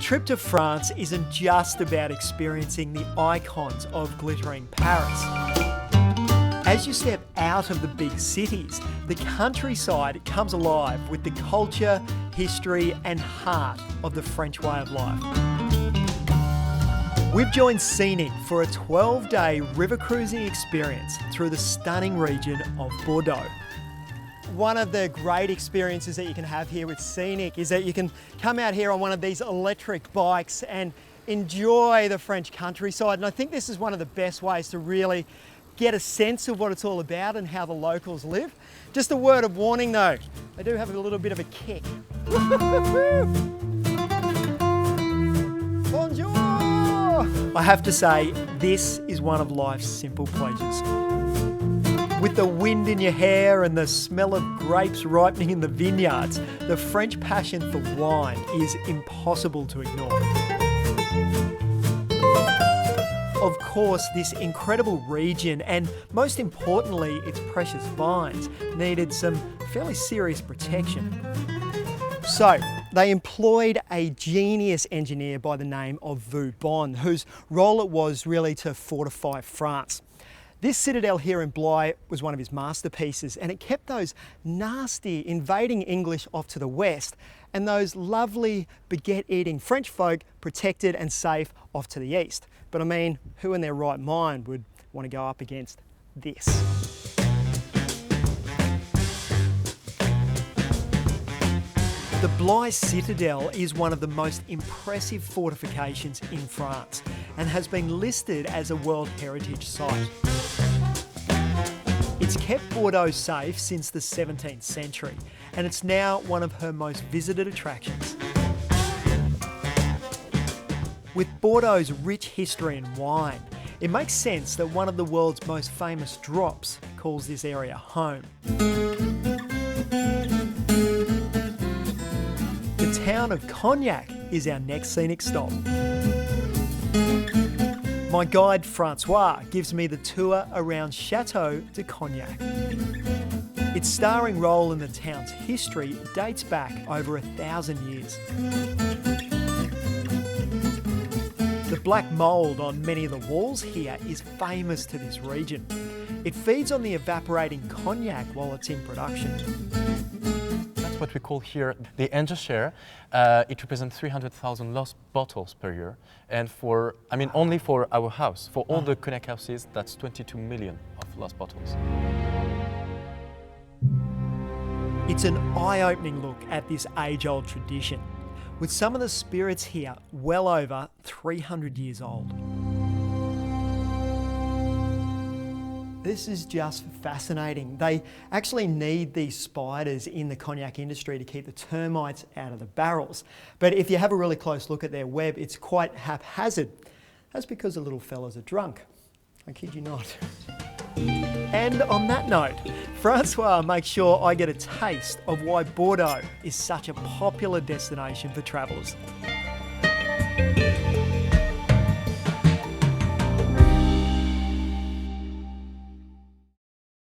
trip to France isn't just about experiencing the icons of glittering Paris. As you step out of the big cities, the countryside comes alive with the culture, history and heart of the French way of life. We've joined Scenic for a 12-day river cruising experience through the stunning region of Bordeaux. One of the great experiences that you can have here with Scenic is that you can come out here on one of these electric bikes and enjoy the French countryside. And I think this is one of the best ways to really get a sense of what it's all about and how the locals live. Just a word of warning though, they do have a little bit of a kick. Bonjour! I have to say, this is one of life's simple pleasures. With the wind in your hair and the smell of grapes ripening in the vineyards, the French passion for wine is impossible to ignore. Of course, this incredible region and most importantly, its precious vines needed some fairly serious protection. So they employed a genius engineer by the name of Vauban, whose role it was really to fortify France. This citadel here in Bligh was one of his masterpieces, and it kept those nasty invading English off to the west and those lovely baguette-eating French folk protected and safe off to the east. But I mean, who in their right mind would want to go up against this? The Bligh Citadel is one of the most impressive fortifications in France and has been listed as a World Heritage Site. It's kept Bordeaux safe since the 17th century, and it's now one of her most visited attractions. With Bordeaux's rich history in wine, it makes sense that one of the world's most famous drops calls this area home. The town of Cognac is our next scenic stop. My guide Francois gives me the tour around Chateau De Cognac. Its starring role in the town's history dates back over 1,000 years. The black mould on many of the walls here is famous to this region. It feeds on the evaporating cognac while it's in production. That's what we call here the angel share. It represents 300,000 lost bottles per year. And only for our house. For all the cognac houses, that's 22 million of lost bottles. It's an eye-opening look at this age-old tradition, with some of the spirits here well over 300 years old. This is just fascinating. They actually need these spiders in the cognac industry to keep the termites out of the barrels. But if you have a really close look at their web, it's quite haphazard. That's because the little fellas are drunk. I kid you not. And on that note, Francois makes sure I get a taste of why Bordeaux is such a popular destination for travellers.